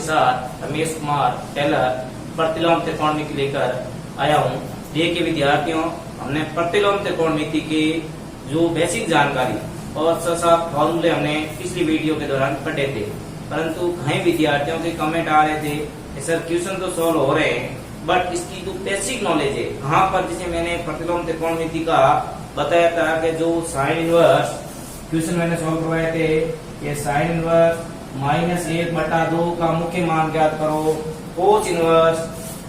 साथ रमेश कुमार टेलर प्रतिलोम त्रिकोणमिति लेकर आया हूँ। देखिए विद्यार्थियों, हमने प्रतिलोम त्रिकोणमिति की जो बेसिक जानकारी और साथ फॉर्मूले हमने पिछली वीडियो के दौरान पढ़े थे, परंतु कई विद्यार्थियों के कमेंट आ रहे थे कि सर क्वेश्चन तो सॉल्व हो रहे हैं बट इसकी जो बेसिक नॉलेज है कहाँ पर, जिसे मैंने प्रतिलोम त्रिकोणमिति का बताया था कि जो साइन इनवर्स क्वेश्चन मैंने सॉल्व करवाए थे, ये साइन इनवर्स -1/2 का मुख्य मान ज्ञात करो, कोस इनवर्स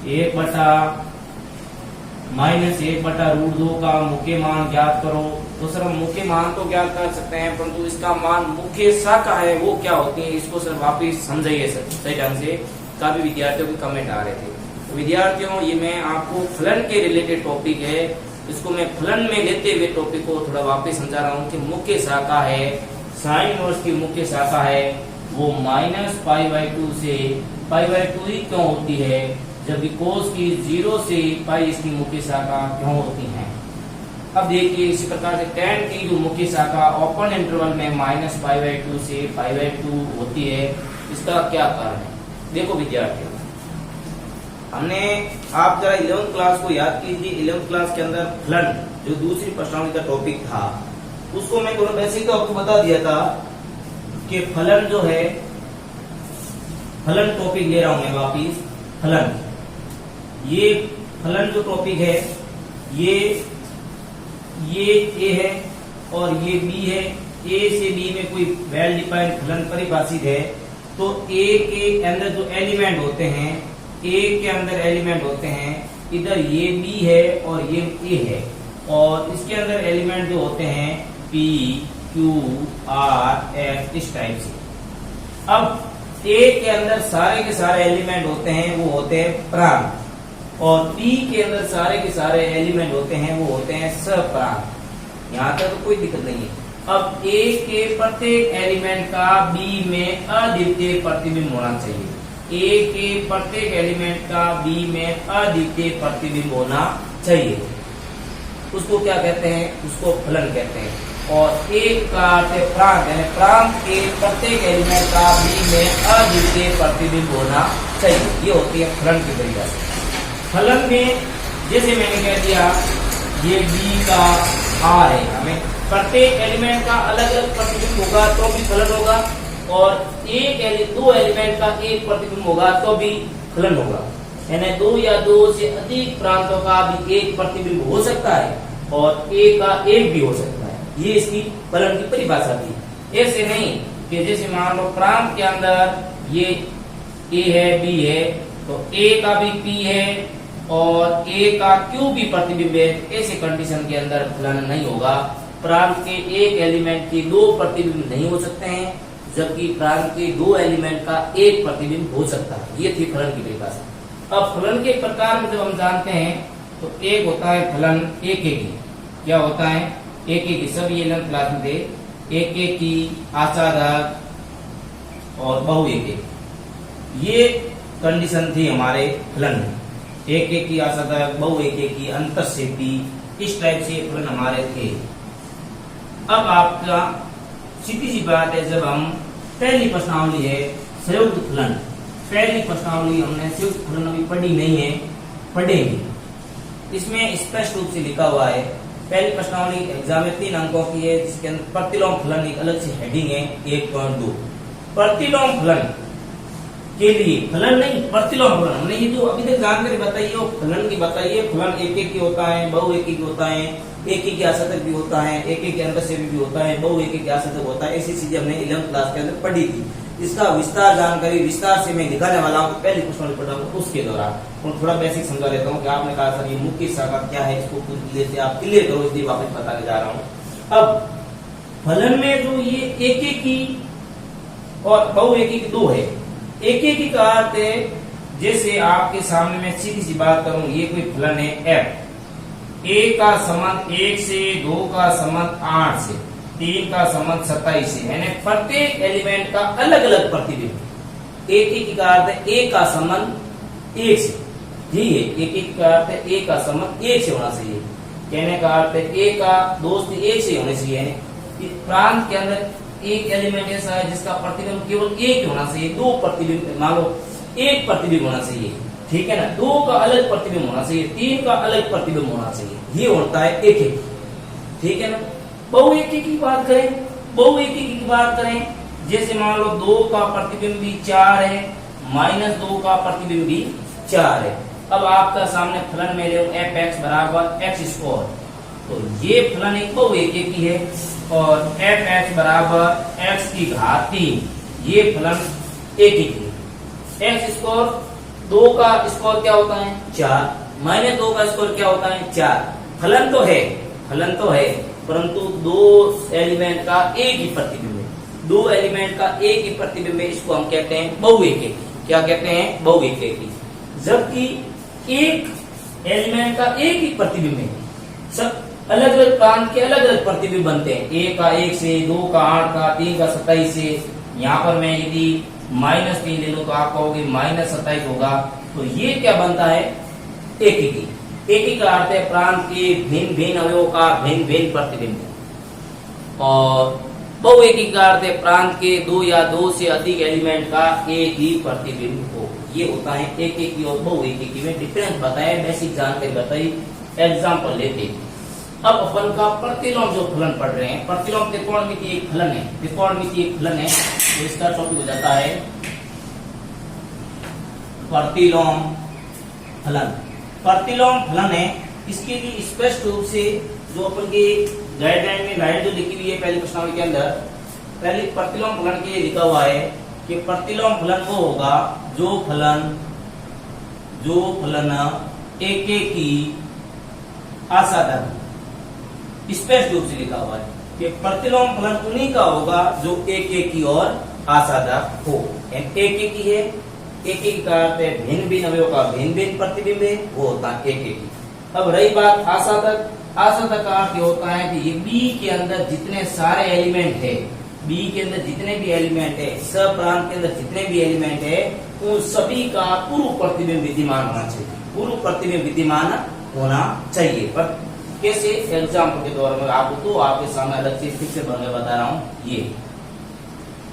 1/(-1/√2) का मुख्य मान ज्ञात करो। तो सर हम मुख्य मान तो ज्ञात कर सकते हैं, परंतु इसका मान मुख्य शाखा है वो क्या होती है, इसको सर वापिस समझाइए सर सही ढंग से। काफी विद्यार्थियों के कमेंट आ रहे थे। तो विद्यार्थियों, ये मैं आपको फलन के रिलेटेड टॉपिक है, इसको मैं फलन में लेते हुए टॉपिक को थोड़ा वापिस समझा रहा हूँ कि मुख्य शाखा है, साइन इनवर्स की मुख्य शाखा है वो -π/2 से π/2 ही क्यों होती है, जबकि कोस की 0 से पाई इसकी मुख्य शाखा क्यों होती है। अब देखिए इसी प्रकार से tan की जो मुख्य शाखा ओपन इंटरवल में -π/2 से π/2 होती है, इसका क्या कारण है। देखो विद्यार्थियों, हमने आप जरा 11th क्लास को याद कीजिए। 11th क्लास के अंदर फलन जो दूसरी प्रश्नावली का टॉपिक था उसको मैं थोड़ा बेसिक तो आपको बता दिया था कि फलन जो है, फलन टॉपिक ले रहा हूं मैं वापिस। फलन, ये फलन जो टॉपिक है ये ए है और ये बी है। ए से बी में कोई वेल डिफाइंड फलन परिभाषित है, तो ए के अंदर जो एलिमेंट होते हैं, ए के अंदर एलिमेंट होते हैं, इधर ये बी है और ये ए है, और इसके अंदर एलिमेंट जो होते हैं पी क्यू आर एस, इस टाइप से। अब ए के अंदर सारे के सारे एलिमेंट होते हैं वो होते हैं प्रांत, और पी के अंदर सारे के सारे एलिमेंट होते हैं वो होते हैं सप्रांत। यहाँ तक तो कोई दिक्कत नहीं है। अब ए के प्रत्येक एलिमेंट का बी में अद्वितीय प्रतिबिंब होना चाहिए। ए के प्रत्येक एलिमेंट का बी में अद्वितीय प्रतिबिंब होना चाहिए। उसको क्या कहते हैं, उसको फलन कहते हैं। और एक का प्रांत है, प्रांत के प्रत्येक एलिमेंट का बी में अद्वितीय प्रतिबिंब होना चाहिए। ये होती है फलन की परिभाषा। फलन में जैसे मैंने कह दिया ये बी का आर है, हमें प्रत्येक एलिमेंट का अलग अलग प्रतिबिंब होगा तो भी फलन होगा, और दो एलिमेंट का एक प्रतिबिंब होगा तो भी फलन होगा। यानी 2 या 2 से अधिक प्रांतों का भी एक प्रतिबिंब हो सकता है और ए का एक भी हो सकता है। ये इसकी फलन की परिभाषा थी। ऐसे नहीं कि जैसे मान लो प्रांत के अंदर ये ए है बी है, तो ए का भी पी है और ए का क्यू भी प्रतिबिंब है, ऐसे कंडीशन के अंदर फलन नहीं होगा। प्रांत के एक एलिमेंट के 2 प्रतिबिंब नहीं हो सकते हैं, जबकि प्रांत के 2 एलिमेंट का एक प्रतिबिंब हो सकता है। ये थी फलन की परिभाषा। अब फलन के प्रकार में जब हम जानते हैं तो एक होता है फलन एकेकी। क्या होता है, एकेकी। सब ये 11th क्लास में थे। एकेकी, आचारक और बहुएकेकी, ये कंडीशन थी हमारे फलन में। एकेकी, आचारक, बहुएकेकी, अंतःक्षेपी, इस टाइप से फलन हमारे थे। अब आपका सीधी सी बात है, जब हम पहली प्रश्नावली है संयुक्त फलन, पहली प्रश्नावली हमने संयुक्त फलन अभी पढ़ी नहीं है, पढ़ेंगे। इसमें स्पष्ट रूप से लिखा हुआ है, पहली प्रश्नावली एग्जाम में 3 अंकों की है, जिसके अंदर प्रतिलोम फलन एक अलग से हेडिंग है 1.2। प्रतिलोम फलन के लिए, फलन नहीं प्रतिलोम फलन, हमने ये जो अभी तक जानकारी बताई है वो फलन की बताइए। फलन एकेकी होता है, बहुएकेकी होता है, एकेकी आश्रित भी होता है, एकेकी अंतःक्षेपी भी होता है, बहुएकेकी आश्रित होता है। ऐसी चीजें हमने 11th क्लास के अंदर पढ़ी थी। इसका विस्तार जानकारी विस्तार से मैं दिखाने वाला हूँ पहली प्रश्नावली पढ़ाऊंगा उसके दौरान, और थोड़ा बेसिक समझा देता हूँ कि आपने कहा सर ये मुख्य शाखा क्या है, इसको आप क्लियर करो, इसलिए वापस बताने जा रहा हूँ। अब फलन में जो ये एकेकी और बहुएकेकी 2 है। एकेकी का अर्थ है, जैसे आपके सामने मैं सीधी सी बात करूं, ये कोई फलन है f, a का संबंध 1 से, 2 का संबंध 8 से, 3 का संबंध 27 से, यानी प्रत्येक एलिमेंट का अलग अलग प्रतिबिंब। एकेकी का अर्थ है a का संबंध 1 से, जी है, एकेकी का अर्थ है a का संबंध 1 से होना चाहिए। कहने का अर्थ है a का दोस्त 1 से होने चाहिए। प्रांत के अंदर एक एलिमेंट ऐसा है जिसका प्रतिबिंब केवल एक होना चाहिए, 2 प्रतिबिंब मान लो एक प्रतिबिंब होना चाहिए, ठीक है ना। 2 का अलग प्रतिबिंब होना चाहिए, 3 का अलग प्रतिबिंब होना चाहिए, ये होता है एक एक, ठीक है ना। बहु एक की बात करें, बहु एक की बात करें, जैसे मान लो 2 का प्रतिबिंब भी 4 है, -2 का प्रतिबिंब भी 4 है। अब आपका सामने फलन में ले f(x) बराबर x², तो ये फलन एक बहु एक की है, और f(x) बराबर x⁻3, ये फलन एक ही है। x², 2 का स्क्वायर क्या होता है 4, -2 का स्क्वायर क्या होता है 4। फलन तो है, फलन तो है, परंतु 2 एलिमेंट का एक ही प्रतिबिंब है, 2 एलिमेंट का एक ही प्रतिबिंब है, इसको हम कहते हैं बहु एक की। क्या कहते हैं? बहु एक की। जबकि एक एलिमेंट का एक ही प्रतिबिंब है, सब अलग अलग प्रांत के अलग अलग प्रतिबिंब बनते हैं, 1 का 1 से, 2 का 8 का, 3 का 27 से। यहाँ पर मैं यदि -3 ले लूं तो आप कहोगे -27 होगा, तो ये क्या बनता है? एक ही की। एक ही का अर्थ है प्रांत के भिन्न भिन्न अवयवों का भिन्न भिन्न प्रतिबिंब, और बहु एक ही का अर्थ है प्रांत के 2 या 2 से अधिक एलिमेंट का एक ही प्रतिबिंब हो। ये होता है एक की और बहु एक की में डिफरेंस बताया, बेसिक जानकारी बताई, एग्जाम्पल लेते। अब अपन का प्रतिलोम जो फलन पढ़ रहे हैं, प्रतिलोम त्रिकोणमितीय एक फलन है, त्रिकोणमितीय एक फलन है, तो इसका टॉपिक हो जाता है प्रतिलोम फलन। प्रतिलोम फलन है, इसके लिए स्पष्ट रूप से जो अपन के गाइडलाइन में लाइन जो लिखी हुई है पहली प्रश्नावली के अंदर, पहले प्रतिलोम फलन के लिए लिखा हुआ है कि प्रतिलोम फलन वो होगा जो फलन एक की आसाधक, स्पष्ट रूप से लिखा हुआ है कि प्रतिलोम फलन उन्हीं का होगा जो एक की और आसाधक हो। एक की है, एक का अर्थ है भिन्न भिन्न अवयवों का भिन्न भिन्न प्रतिबिंब है, वो होता है एक की। अब रही बात आसाधक, आसाधक का अर्थ होता है कि ये बी के अंदर जितने सारे एलिमेंट है, बी के अंदर जितने भी एलिमेंट है, सब प्रांत के अंदर जितने भी एलिमेंट है, उन सभी का पूर्व प्रतिबिंब विद्यमान होना चाहिए, पूर्व प्रतिबिंब विद्यमान होना चाहिए। पर कैसे? एग्जाम्पल के द्वारा मैं आपको आपके सामने अलग से फिर से बता रहा हूँ। ये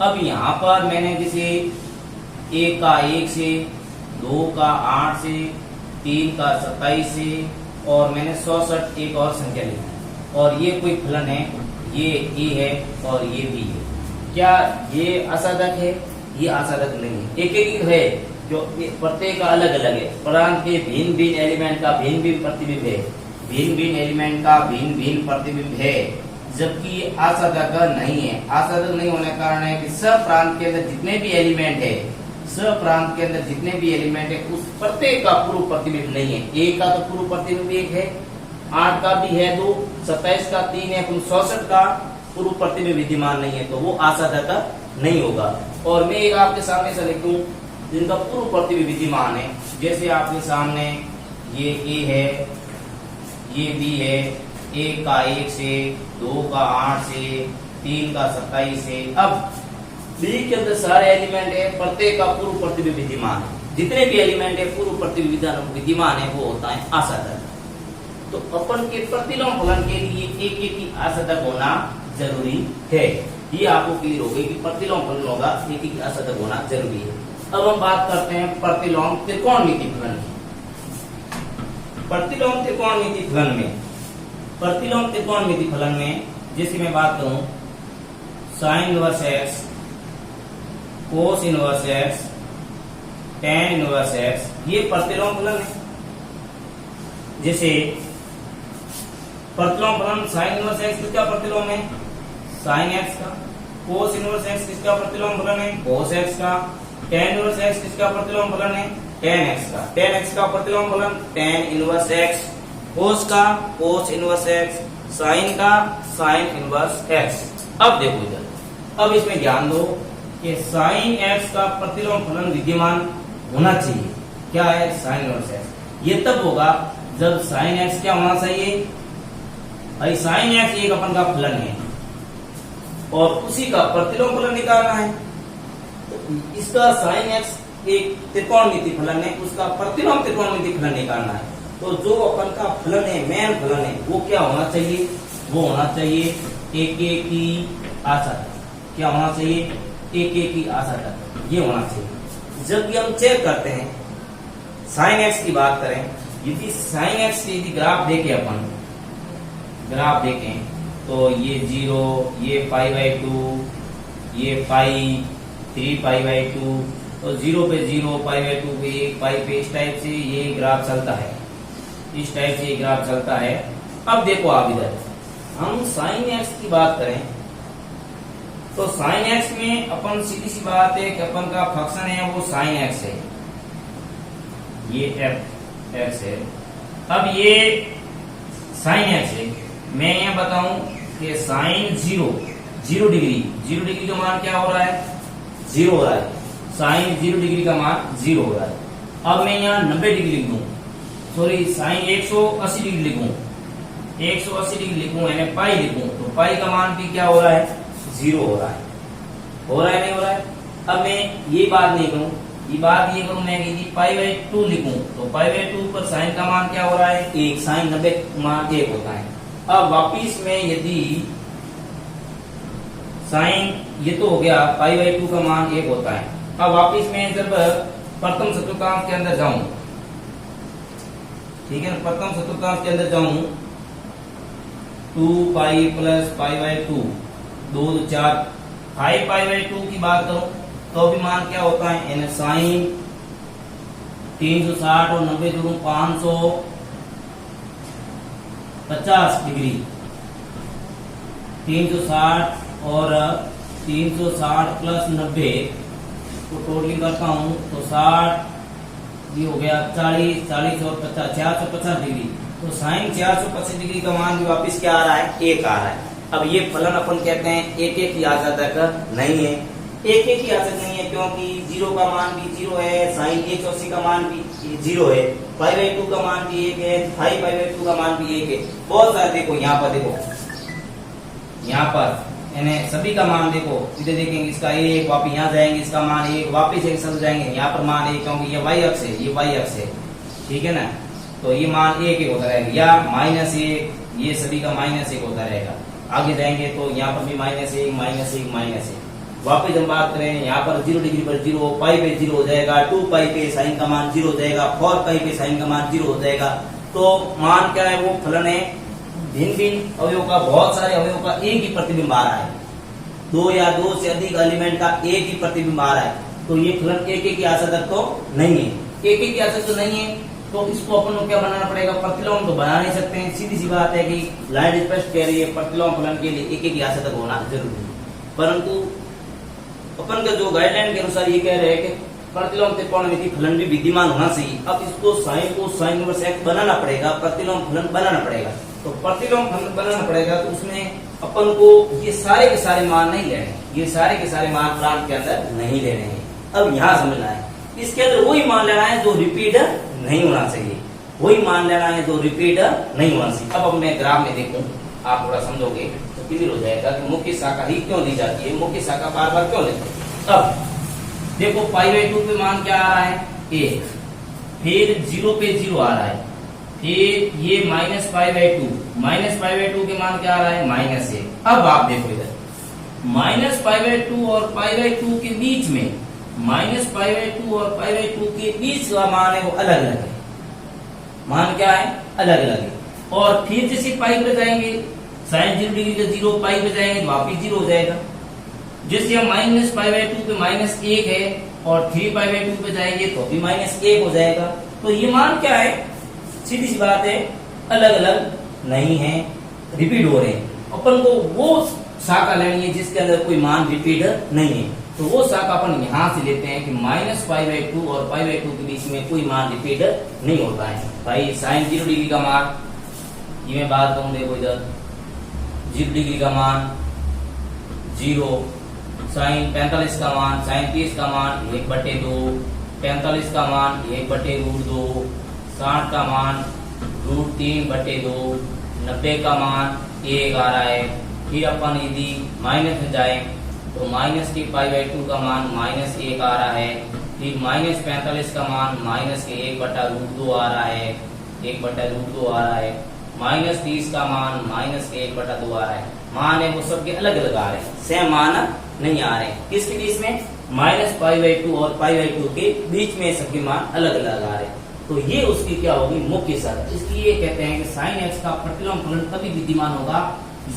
अब यहाँ पर मैंने जैसे 1 का 1 से, 2 का 8 से, 3 का 27 से, और मैंने 167 एक और संख्या लिखी, और ये कोई फलन है, ये ए है और ये बी है। क्या ये आसाधक है? ये आसाधक नहीं है, एक एक है, जो प्रत्येक का अलग अलग है, प्रांत के भिन्न भिन्न एलिमेंट का भिन्न भिन्न प्रतिबिंब है, भिन्न भिन्न एलिमेंट का भिन्न भिन्न प्रतिबिंब है, जबकि ये आसाधक नहीं है। आसाधक नहीं होने का कारण है कि सब प्रांत के अंदर जितने भी एलिमेंट है, सब प्रांत के अंदर जितने भी एलिमेंट है, उस प्रत्येक का पूर्व प्रतिबिंब नहीं है। एक का तो पूर्व प्रतिबिंब 1 है, 8 का भी है 2, 27 का 3 है, 67 का पूर्व प्रतिबिंब विद्यमान नहीं है, तो वो आसाधक नहीं होगा। और मैं एक आपके सामने से लिखूं जिनका पूर्व प्रतिबिंब विद्यमान है, जैसे आपके सामने ये ए है, ये बी है, 1 का 1 से, 2 का 8 से, 3 का 27 से। अब बी के अंदर सारे एलिमेंट है, प्रत्येक का पूर्व प्रतिबिंब विद्यमान है, जितने भी एलिमेंट है पूर्व प्रतिबिंब विद्यमान है, वो होता है आसाधक। तो अपन के प्रतिलोम फलन के लिए एक की आसाधक होना जरूरी है। ये आपको क्लियर हो गई कि प्रतिलोम फलन होगा, एक की आसाधक होना जरूरी है। अब हम बात करते हैं प्रतिलोम त्रिकोणमितीय फलन की। प्रतिलोम त्रिकोणमितीय फलन में, प्रतिलोम त्रिकोणमितीय फलन में जैसे मैं बात करूं sine inverse x, cos inverse x, tan inverse x, ये प्रतिलोम फलन है। जैसे प्रतिलोम फलन साइन इनवर्स एक्स किसका प्रतिलोम है? साइन एक्स का। कोस इनवर्स एक्स किसका प्रतिलोम फलन है? कोस एक्स का। tan इनवर्स एक्स किसका प्रतिलोम फलन है? tan एक्स का। tan एक्स का प्रतिलोम फलन tan इनवर्स एक्स, कोस का कोस इनवर्स एक्स, साइन का साइन इनवर्स एक्स। अब देखो इधर, अब इसमें ध्यान दो कि साइन एक्स का प्रतिलोम फलन विद्यमान होना चाहिए। क्या है? Sine inverse x. ये तब होगा जब साइन एक्स क्या होना चाहिए भाई? साइन एक्स एक अपन का फलन है और उसी का प्रतिलोम फलन निकालना है, तो इसका साइन एक्स एक त्रिकोणमितीय फलन है, उसका प्रतिलोम त्रिकोणमितीय फलन निकालना है। तो जो अपन का फलन है, मेन फलन है, वो क्या होना चाहिए? वो होना चाहिए एक की आसाधक। क्या होना चाहिए? एक की आसाधक, ये होना चाहिए। जब भी हम चेक करते हैं साइन एक्स की बात करें, यदि साइन एक्स की यदि ग्राफ देखें अपन, ग्राफ देखें तो ये 0, ये π/2, ये पाई 3π/2, तो 0 पे 0, π/2 पे 1, पाई पे इस टाइप से ये ग्राफ चलता है, इस टाइप से ये ग्राफ चलता है। अब देखो आप इधर हम साइन एक्स की बात करें तो साइन एक्स में अपन सीधी सी बात है कि अपन का फंक्शन है वो साइन एक्स है, ये एफ एक्स है। अब ये साइन एक्स है, मैं यहां बताऊं कि साइन 0 डिग्री का मान क्या हो रहा है, 0 हो रहा है। साइन 0 डिग्री का मान 0 हो रहा है। अब मैं यहाँ 90 डिग्री लिख दूं, सॉरी साइन 180 डिग्री लिखूं, 180 डिग्री लिखूं यानी पाई लिखूं, तो पाई का मान भी क्या हो रहा है, 0 हो रहा है। हो रहा है नहीं हो रहा है। अब मैं ये बात नहीं करूं, ये बात ये करूं मैं यदि π/2 लिखूं तो π/2 पर साइन का मान क्या हो रहा है, 1, साइन 90 मान 1 होता है। अब वापिस में यदि साइन, ये तो हो गया π/2 का मान 1 होता है। अब वापिस में जब प्रथम चतुर्थांश के अंदर जाऊं, ठीक है ना, प्रथम चतुर्थांश के अंदर जाऊं 2π + π/2 2 4 5π/2 की बात करूं तो भी मान क्या होता है, यानी साइन 360 और 90 जोड़ू 550 डिग्री, 360 और 360 + 90 को टोटलिंग करता हूं तो 60, ये हो गया 40 और 50 450 डिग्री। तो साइन 450 डिग्री का मान भी वापस क्या आ रहा है, 1 आ रहा है। अब ये फलन अपन कहते हैं एक ही आसादक नहीं है, एक ही आसादक नहीं है क्योंकि 0 का मान भी 0 है, साइन 180 का मान भी 0 है, π/2 का मान भी 1 है, 5π/2 का मान भी 1 है। बहुत सारे देखो यहाँ पर, देखो यहाँ पर यानी सभी का मान देखो, इधर देखेंगे इसका 1, वापिस यहाँ जाएंगे इसका मान 1, वापिस एक सब जाएंगे यहाँ पर मान 1, क्योंकि ये y अक्ष है, ये y अक्ष है, ठीक है ना। तो ये मान 1 होता रहेगा, या -1, ये सभी का -1 होता रहेगा। आगे जाएंगे तो यहाँ पर भी -1 वापिस हम बात करें यहाँ पर 0 डिग्री पर 0, पाई पे 0 हो जाएगा, 2π पे साइन का मान 0 हो जाएगा, 4π पे साइन का मान 0 हो जाएगा। तो मान क्या है, वो फलन है भिन्न भिन्न अवयव का, बहुत सारे अवयव का एक ही प्रतिबिंब आ रहा है, 2 या 2 से अधिक एलिमेंट का एक ही प्रतिबिंब आ रहा है। तो ये फलन एक ही आसादक तो नहीं है, एक ही आसादक तो नहीं है, तो इसको अपन को क्या बनाना पड़ेगा, प्रतिलोम तो बना नहीं सकते हैं। सीधी सी बात है कि लाइन स्पष्ट कह रही है प्रतिलोम फलन के लिए एक आसादक होना जरूरी है, परंतु अपन का जो गाइडलाइन के अनुसार ये कह रहे हैं कि प्रतिलोम त्रिकोणमिति फलन भी विद्यमान होना चाहिए। अब इसको साइन को साइन इनवर्स x बनाना पड़ेगा, प्रतिलोम फलन बनाना पड़ेगा। तो प्रतिलोम फलन बनाना पड़ेगा तो उसमें अपन को ये सारे के सारे मान नहीं लेने, ये सारे के सारे मान प्लांट के अंदर नहीं लेने हैं। अब यहाँ समझना है, इसके अंदर वही मान लेना है जो रिपीट नहीं होना चाहिए, वही मान लेना है जो रिपीट नहीं होना चाहिए। अब मैं ग्राफ में देखूं, आप थोड़ा समझोगे तो क्लियर हो जाएगा कि मुख्य शाखा ही क्यों ली जाती है, मुख्य शाखा बार बार क्यों लेते हैं। अब देखो π/2 पे मान क्या आ रहा है, 1, फिर 0 पे 0 आ रहा है, फिर ये -π/2 के मान क्या आ रहा है, -1। अब आप देखो इधर -π/2 और π/2 के बीच में, -π/2 और π/2 के बीच का मान है वो अलग अलग है, मान क्या है, अलग अलग है। और फिर जैसे पाई पे जाएंगे, साइन 0 डिग्री का 0, पाई पे जाएंगे तो वापिस 0 हो जाएगा। जैसे हम -π/2 पे -1 है और 3π/2 पे जाएंगे तो भी -1 हो जाएगा। तो ये मान क्या है, सीधी सी बात है, अलग अलग नहीं है, रिपीट हो रहे हैं। अपन को वो शाखा लेनी है जिसके अंदर कोई मान रिपीट नहीं है, तो वो शाखा अपन यहाँ से लेते हैं कि -π/2 और π/2 के बीच में कोई मान रिपीट नहीं होता है। भाई साइन 0 डिग्री का मान, ये मैं बात करूं, देखो इधर 0 डिग्री का मान 0, साइन 45 का मान, साइन 30 का मान 1/2, 45 का मान 1/√2, 60 का मान √3/2, 90 का मान 1 आ रहा है। फिर अपन यदि माइनस में जाए तो माइनस के π/2 का मान -1 आ रहा है, फिर -45 का मान -1/√2 आ रहा है, 1/√2 आ रहा है, -30 का मान -1/2 आ रहा है। मान है वो सबके अलग अलग आ रहे हैं, सेम मान नहीं आ रहे। किसके बीच में, माइनस पाई बाई 2 और पाई बाई 2 के बीच में सबके मान अलग अलग आ रहे हैं, तो ये उसकी क्या होगी, मुख्य शाखा। इसलिए कहते हैं कि साइन एक्स का प्रतिलोम फलन तभी विद्यमान होगा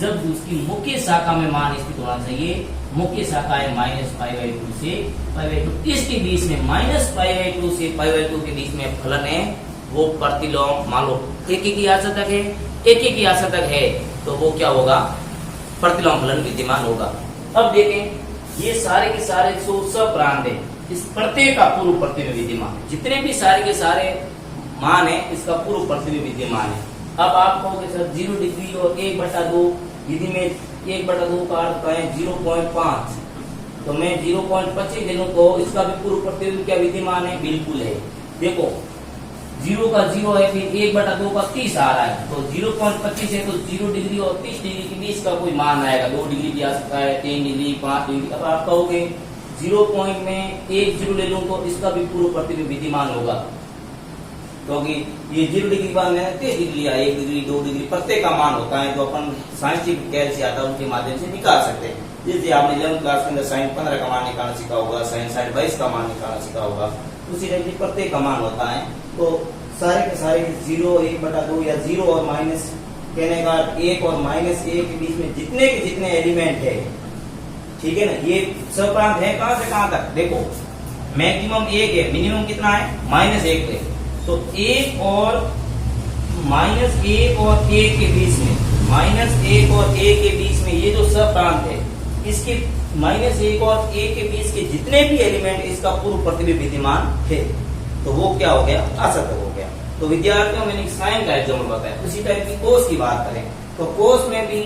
जब उसकी मुख्य शाखा में मान स्थित होना चाहिए। मुख्य शाखा है माइनस पाई बाई 2 से पाई बाई 2, इसके बीच में माइनस पाई बाई 2 से पाई बाई 2 के बीच में फलन है वो प्रतिलोम, मान लो एक ही आशतक है, एक ही आशतक है, तो वो क्या होगा, प्रतिलोम फलन विद्यमान होगा। अब देखें ये सारे के सारे सप्रांत है, इस प्रत्येक का पूर्व प्रति में विद्यमान है, जितने भी सारे के सारे मान है इसका पूर्व प्रति में विद्यमान है। अब आप कहोगे सर 0 डिग्री और 1/2 यदि में 1/2 का अर्थ है 0.5, तो मैं 0.25 ले लूं तो इसका भी पूर्व प्रति क्या विद्यमान है, बिल्कुल है। देखो 0 का 0 है, फिर 1/2 का 30 आ रहा है, तो 0.25 है तो 0 डिग्री और 30 डिग्री के बीच का कोई मान आएगा, 2 डिग्री भी आ सकता है, 3 डिग्री, 5 डिग्री। अब आप कहोगे 0 पॉइंट में 1 0 ले लूं तो इसका भी पूर्व प्रति में विद्यमान होगा, क्योंकि ये 0 डिग्री बाद मैंने 30 डिग्री लिया, 1 डिग्री 2 डिग्री प्रत्येक का मान होता है, जो अपन साइंटिफिक कैल से आता है उनके माध्यम से निकाल सकते हैं। जैसे आपने 11वीं क्लास के अंदर साइन 15 का मान निकालना सीखा होगा, साइन 22 का मान निकालना सीखा होगा, उसी टाइप की प्रत्येक का मान होता है। तो सारे के सारे 0 1/2 या 0 और माइनस, कहने का 1 और -1 के बीच में जितने के जितने एलिमेंट है, ठीक है ना, ये सप्रांत है कहां से कहां तक। देखो मैक्सिमम 1 है, मिनिमम कितना है, -1 है, तो 1 और -1 और 1 के बीच में, -1 और 1 के बीच में ये जो सप्रांत है, इसके -1 और 1 के बीच के जितने भी एलिमेंट इसका पूर्व प्रतिबिंब विद्यमान है, तो वो क्या हो गया, असत्य हो गया। तो विद्यार्थियों मैंने साइन का एग्जाम्पल बताया, उसी टाइप की कोस की बात करें तो कोस में भी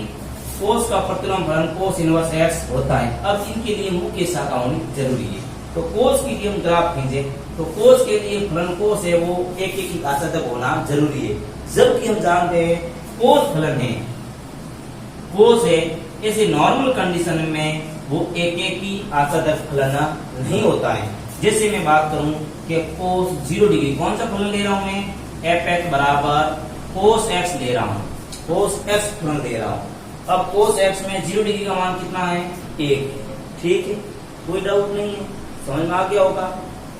कोस का प्रतिलोम फलन कोस इनवर्स एक्स होता है। अब इनके लिए मुख्य शाखा होनी जरूरी है, तो कोस के लिए हम ग्राफ खींचे तो कोस के लिए फलन कोस है वो एक की आशतक होना जरूरी है, जबकि हम जानते हैं कोस फलन है, कोस है, ऐसे नॉर्मल कंडीशन में वो एक की आशतक फलन नहीं होता है। जैसे मैं बात करूं कि कोस 0 डिग्री, कौन सा फलन ले रहा हूं मैं, fx बराबर कोस x ले रहा हूं, कोस x फलन ले रहा हूं। अब कोस x में 0 डिग्री का मान कितना है, 1, ठीक है, कोई डाउट नहीं है, समझ में आ गया होगा।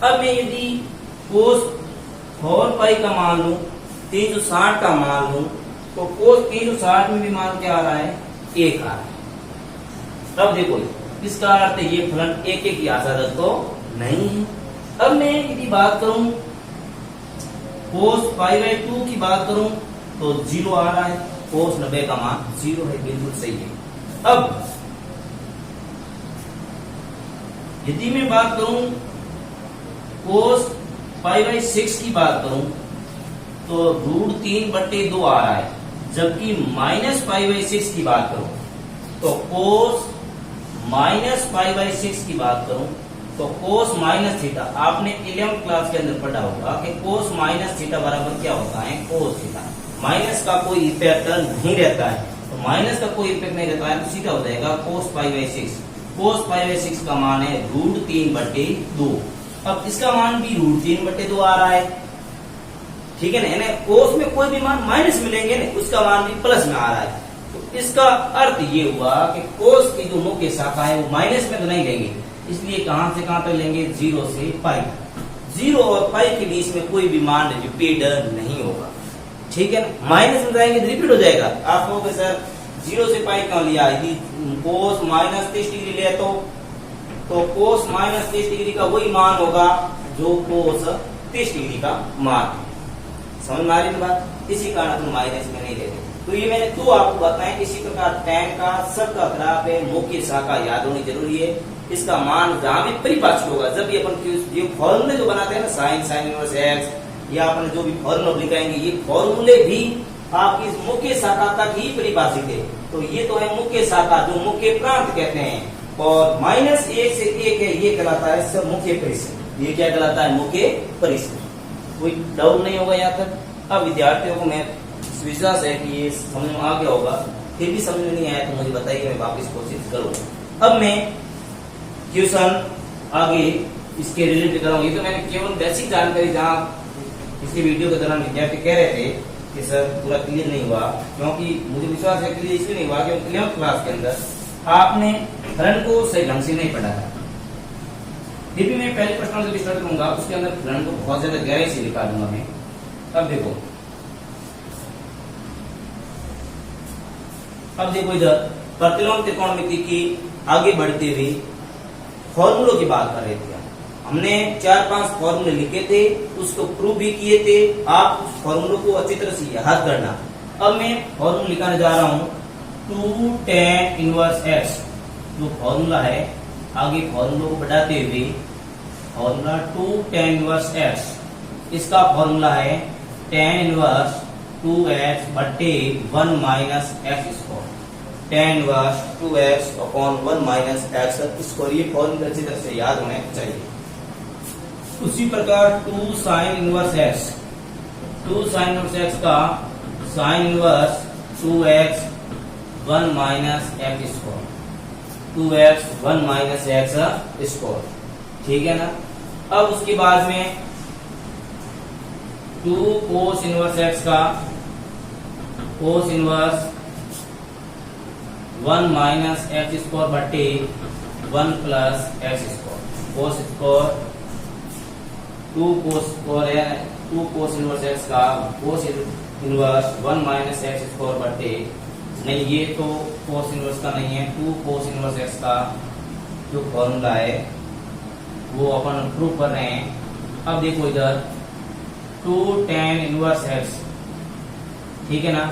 अब मैं यदि कोस 4 पाई का मान लूं, 360 का मान लूं, तो कोस 360 में भी मान क्या आ रहा है, 1 आ रहा है। अब देखो इसका अर्थ ये फलन एक की आशतक तो नहीं है। अब मैं यदि बात करूं कोस पाई बाई 2 की बात करूं तो 0 आ रहा है, कोस 90 का मान 0 है, बिल्कुल सही है। अब यदि मैं बात करूं कोस पाई बाई 6 की बात करूं तो √3/2 आ रहा है, जबकि माइनस पाई बाई 6 की बात करूं तो कोस -π/6 की बात करूं तो कोस माइनस थीटा, आपने 11वीं क्लास के अंदर पढ़ा होगा कि कोस माइनस थीटा बराबर क्या होता है, कोस थीटा। माइनस का कोई इफेक्ट नहीं रहता है, तो माइनस का कोई इफेक्ट नहीं रहता है तो सीधा हो जाएगा कोस π/6। कोस π/6 का मान है √3/2। अब इसका मान भी √3/2 आ रहा है, ठीक है ना, यानी कोस में कोई भी मान माइनस मिलेंगे ना, उसका मान भी प्लस में आ रहा है। तो इसका अर्थ ये हुआ कि कोस की जो मुख्य शाखा है वो माइनस में तो नहीं लेंगे, इसलिए कहां से कहां तक लेंगे, 0 से पाई। 0 और पाई के बीच में कोई भी मान रिपीट नहीं होगा, ठीक है ना, माइनस में जाएंगे तो रिपीट हो जाएगा। आप कहोगे सर 0 से पाई क्यों लिया, यदि कोस -30 डिग्री ले तो कोस -30 डिग्री का वही मान होगा जो कोस 30 डिग्री का मान। समझ में आ रही बात, इसी कारण अपन माइनस में नहीं लेते। तो ये मैंने 2 आपको बताएं। इसी प्रकार tan का सबका ग्राफ है, मुख्य शाखा याद होनी जरूरी है, इसका मान जहां भी परिभाषित होगा, जब भी अपन ये फॉर्मूले जो बनाते हैं ना, साइन इनवर्स एक्स या अपन जो भी फॉर्मूला लिखाएंगे, ये फॉर्मूले भी आपकी इस मुख्य शाखा तक ही परिभाषित है। तो ये तो है मुख्य शाखा, जो मुख्य प्रांत कहते हैं, और -1 से 1 है, ये कहलाता है सब मुख्य परिसर। ये क्या कहलाता है, मुख्य परिसर। कोई डाउट नहीं होगा यहाँ तक। अब विद्यार्थियों को मैं विश्वास है कि ये समझ में आ गया होगा, फिर भी समझ में नहीं आया तो मुझे बताइए, मैं वापस कोशिश करूंगा। अब मैं क्वेश्चन आगे इसके रिलेटेड कर रहा हूँ। ये तो मैंने केवल बेसिक जानकारी, जहाँ इसके वीडियो के दौरान विद्यार्थी कह रहे थे कि सर पूरा क्लियर नहीं हुआ, क्योंकि मुझे विश्वास है क्लियर इसलिए नहीं हुआ कि 11वीं क्लास के अंदर आपने फलन को सही ढंग से नहीं पढ़ा था। फिर भी मैं पहले प्रश्न से स्टार्ट करूंगा, उसके अंदर फलन को बहुत ज्यादा गहराई से लिखा दूंगा मैं। अब देखो इधर प्रतिलोम त्रिकोणमिति की आगे बढ़ते हुए फॉर्मूलों की बात कर रहे थे। हमने 4-5 फॉर्मूले लिखे थे, उसको प्रूव भी किए थे। आप उस फॉर्मूलों को अच्छी तरह से याद करना। अब मैं फॉर्मूला लिखाने जा रहा हूं 2 tan इनवर्स x। जो फॉर्मूला है, आगे फॉर्मूलों को बढ़ाते हुए फॉर्मूला 2 tan इनवर्स x, इसका फॉर्मूला है tan इनवर्स 2x बटे 1 minus x square. tan inverse 2x upon 1 minus x square. ये फॉर्मूला अच्छी तरह से याद होने चाहिए। उसी प्रकार 2 sin inverse x, 2 sin inverse x का sin inverse 2x 1 minus x square, 2x 1 minus x square, ठीक है ना। अब उसके बाद में 2 cos इनवर्स x का cos inverse 1 minus x square बटे 1 plus x square. cos square 2 cos square है, 2 cos इनवर्स x का cos inverse 1 minus x square बटे, नहीं ये तो cos इनवर्स का नहीं है, 2 cos इनवर्स x का जो फॉर्मूला है वो अपन प्रूव कर रहे हैं। अब देखो इधर 2 tan इनवर्स x, ठीक है ना।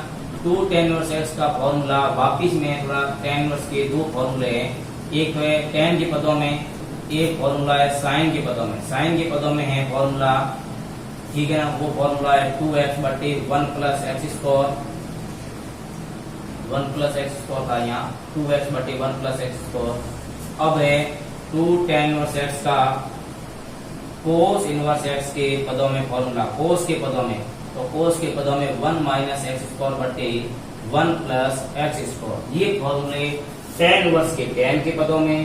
2 tan इनवर्स x का फॉर्मूला वापिस में थोड़ा tan इनवर्स के दो फॉर्मूले हैं, एक है tan के पदों में, एक फॉर्मूला है sin के पदों में। sin के पदों में है फॉर्मूला, ठीक है ना, वो फॉर्मूला है 2x बटे 1 plus x square, 1 plus x square था यहाँ 2x बटे 1 प्लस x स्क्वायर। अब है 2 tan इनवर्स x का cos इनवर्स x के पदों में फॉर्मूला, cos के पदों में, तो cos के पदों में 1 माइनस x स्क्वायर बटे 1 प्लस x स्क्वायर। ये फॉर्मूले tan इनवर्स के tan के पदों में,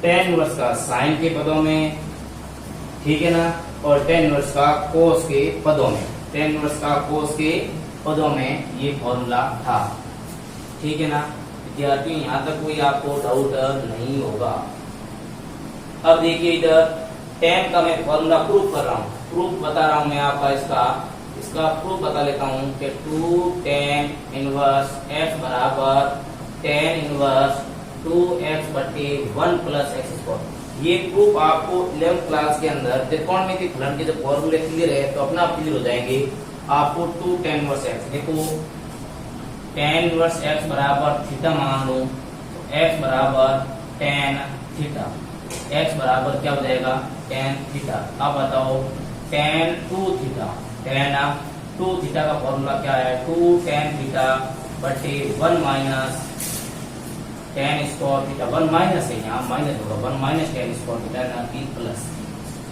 tan इनवर्स का sin के पदों में, ठीक है ना, और tan इनवर्स का cos के पदों में, tan इनवर्स का cos के पदों में ये फॉर्मूला था, ठीक है ना। विद्यार्थी यहाँ तक कोई आपको डाउट नहीं होगा। अब देखिए इधर tan का मैं फॉर्मूला प्रूफ कर रहा हूँ, प्रूफ बता रहा हूँ मैं आपका, इसका प्रूफ बता लेता हूँ कि 2 tan इनवर्स x बराबर tan इनवर्स 2x बटे 1 प्लस x स्क्वायर। ये प्रूफ आपको 11th क्लास के अंदर त्रिकोणमिति फलन के जब फॉर्मूले क्लियर है तो अपना आप क्लियर हो जाएंगे। आपको 2 tan इनवर्स x, देखो tan इनवर्स x बराबर थीटा मान लो, तो x बराबर tan थीटा, x बराबर क्या हो जाएगा tan थीटा। अब बताओ tan 2 थीटा, tan 2 थीटा का फॉर्मूला क्या है 2 tan थीटा बटे 1 minus tan square theta, 1 minus है यहाँ माइनस होगा, 1 माइनस tan स्क्वायर थीटा ना कि plus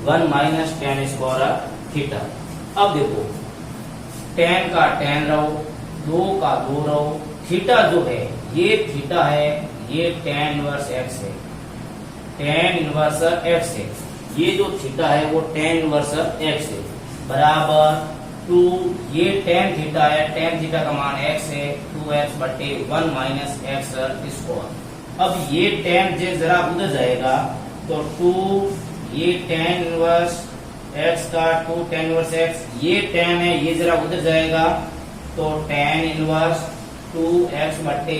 1 minus tan square theta. अब देखो tan का tan रहो, 2 का 2 रहो, थीटा जो है ये थीटा है, ये tan इनवर्स x है, tan इनवर्स x है, ये जो थीटा है वो tan इनवर्स x है, बराबर 2, ये tan थीटा है, tan थीटा का मान x है, 2x बटे 1 माइनस x स्क्वायर। अब ये tan जे जरा उधर जाएगा तो 2, ये tan इनवर्स x का 2 tan इनवर्स x, ये tan है ये जरा उधर जाएगा तो tan इनवर्स 2x बटे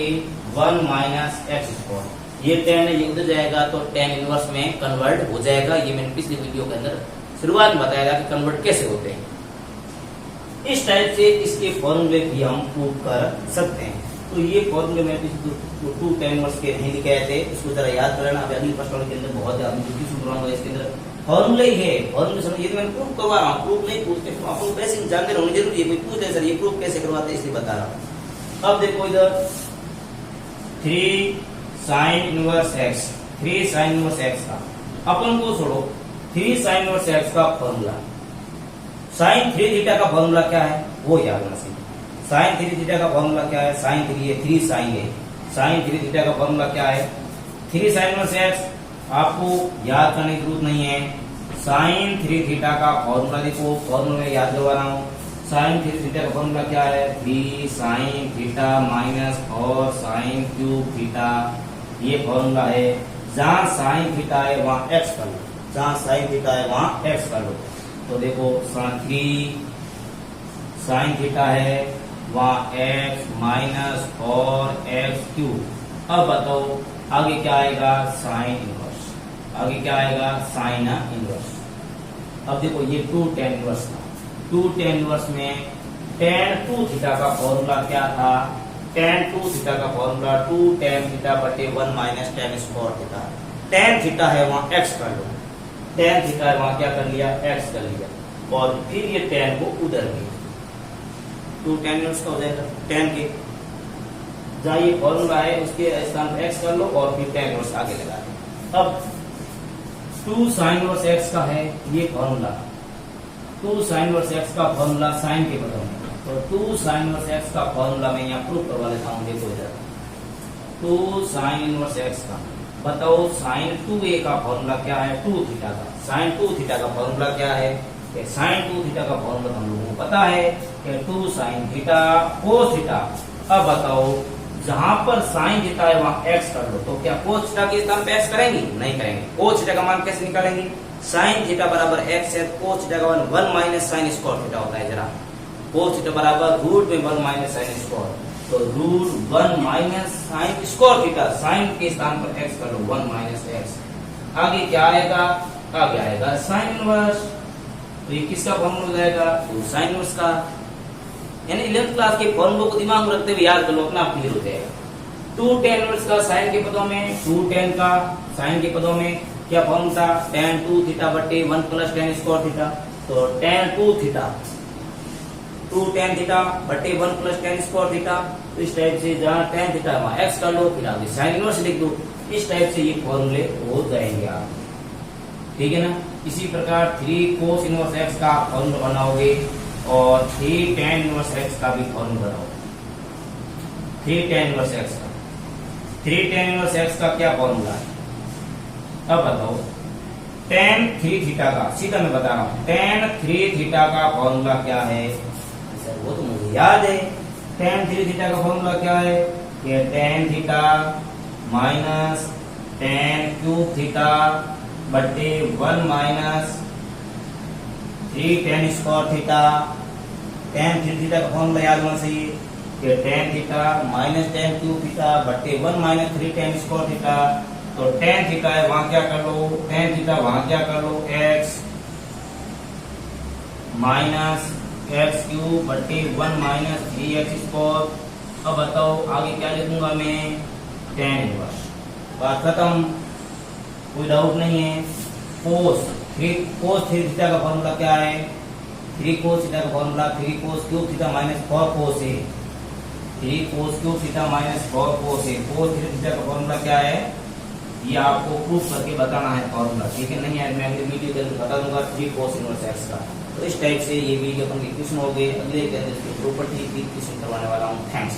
1 माइनस x स्क्वायर। ये tan है ये उधर जाएगा तो tan इनवर्स में कन्वर्ट हो जाएगा। ये मैंने पिछले वीडियो के अंदर शुरुआत में बताया था कि कन्वर्ट कैसे होते हैं। इस टाइप से इसके फॉर्मूले भी हम प्रूव कर सकते हैं। तो ये फॉर्मूले में 2 tan इनवर्स के नहीं लिखे थे, उसको जरा याद करना। अब अगली प्रश्न के अंदर बहुत ज्यादा इसके अंदर फॉर्मूले ही है, फॉर्मूले समझिए तो मैं प्रूव करवा रहा हूँ, प्रूफ नहीं पूछते तो आपको वैसे जानते रहना जरूरी है, कोई पूछ रहे सर ये प्रूफ कैसे करवाते हैं इसलिए बता रहा हूँ। अब देखो इधर 3 sin inverse x, 3 sin inverse x का अपन को छोड़ो, 3 sin इनवर्स x का फॉर्मूला, sin 3 थीटा का फॉर्मूला क्या है वो याद रखना सीखो। sin 3 थीटा का फॉर्मूला क्या है, sin 3 है 3 sin है, sin 3 थीटा का फॉर्मूला क्या है 3 sin इनवर्स x। आपको याद करने की जरूरत नहीं है, sin 3 थीटा का फॉर्मूला देखो, फॉर्मूला में याद करवा रहा हूँ। sin 3 थीटा का फॉर्मूला क्या है 3 sin theta minus 4 sin cube theta, ये फॉर्मूला है। जहाँ sin थीटा है वहाँ x कर लो, जहां साइन थीटा है वहां एक्स कर लो। तो देखो 3 साइन थीटा है वहां एक्स माइनस और एक्स क्यूब। अब बताओ आगे क्या आएगा, साइन इनवर्स। आगे क्या आएगा, साइन इनवर्स। अब देखो ये 2 tan इनवर्स था। 2 tan इनवर्स में tan 2 थीटा का फॉर्मूला क्या था, tan 2 थीटा का फॉर्मूला 2 tan थीटा बटे 1 minus tan square theta. tan theta है वहां x कर लो, tan थीटा है वहां क्या कर लिया, x कर लिया, और फिर ये tan को उधर गई, 2 tan इनवर्स का हो जाएगा tan के जहां ये फॉर्मूला है उसके स्थान पर x कर लो और फिर tan इनवर्स आगे लगा दो। अब 2 sin इनवर्स x का है ये फॉर्मूला, 2 sin इनवर्स x का फॉर्मूला साइन के पदों में, तो 2 sin इनवर्स x का फॉर्मूला मैं यहाँ प्रूफ करवा लेता हूँ। देखो इधर 2 sin इनवर्स x का, बताओ sin 2a का फॉर्मूला क्या है, 2 थीटा का। sin 2 थीटा का फॉर्मूला क्या है, sin 2 थीटा का फॉर्मूला हम लोगों को पता है कि 2 sin थीटा cos थीटा। अब बताओ जहां पर साइन थीटा है वहां x कर लो, तो क्या cos थीटा के स्थान पे x करेंगे, नहीं करेंगे। cos थीटा का मान कैसे निकालेंगे, साइन थीटा बराबर x है, cos थीटा का मान 1 माइनस साइन स्क्वायर थीटा होता है। जरा cos थीटा बराबर रूट में 1 माइनस साइन स्क्वायर, तो root 1 minus sine square theta, sine के स्थान पर x कर लो 1 माइनस x। आगे क्या आएगा, आगे आएगा साइन इनवर्स। तो ये किसका फॉर्मूला हो जाएगा, तो साइन इनवर्स का। यानी 11th क्लास के फॉर्मूलों को दिमाग में रखते हुए याद कर लो, अपना क्लियर हो जाएगा। 2 tan इनवर्स का साइन के पदों में, 2 tan का साइन के पदों में क्या फॉर्मूला, tan 2 थीटा बटे 1 प्लस tan स्क्वायर थीटा। तो tan 2 थीटा 2 tan थीटा बटे 1 प्लस tan स्क्वायर थीटा। तो इस टाइप से जहां tan थीटा वहां x कर लो, फिर आगे साइन इनवर्स लिख दो। इस टाइप से ये फॉर्मूले हो जाएंगे आप, ठीक है ना। इसी प्रकार 3 cos इनवर्स x का फॉर्मूला बनाओगे और 3 tan इनवर्स x का भी फॉर्मूला बनाओ। 3 tan इनवर्स x का, 3 tan इनवर्स x का क्या फॉर्मूला है, अब बताओ। tan 3 थीटा का, सीधा मैं बता रहा हूं, tan 3 थीटा का फॉर्मूला क्या है, सर वो तो मुझे याद है। tan 3 थीटा का फॉर्मूला क्या है, ये tan theta minus tan cube theta बटे 1 minus 3 tan square theta. tan 3 theta का फॉर्मूला याद होना चाहिए कि tan theta minus tan cube theta बटे 1 माइनस 3 tan स्क्वायर थीटा। तो tan थीटा है वहां क्या कर लो, tan थीटा वहां क्या कर लो, x माइनस एक्स क्यूब बटे 1 माइनस 3x स्क्वायर। अब बताओ आगे क्या लिखूंगा मैं, tan इनवर्स। बात खत्म, कोई डाउट नहीं है। cos 3 थीटा का फॉर्मूला क्या है, 3 cos थीटा का formula 3 cos cube theta minus 4 cos है, 3 cos cube theta minus 4 cos है। cos 3 थीटा का फॉर्मूला क्या है, ये आपको प्रूफ करके बताना है फॉर्मूला, ठीक है। नहीं है मैं अगले वीडियो के अंदर बता दूंगा 3 cos इनवर्स x का। तो इस टाइप से ये वीडियो अपन के क्वेश्चन हो गए। अगले के अंदर इसकी प्रॉपर्टी की क्वेश्चन करवाने वाला हूँ। थैंक्स।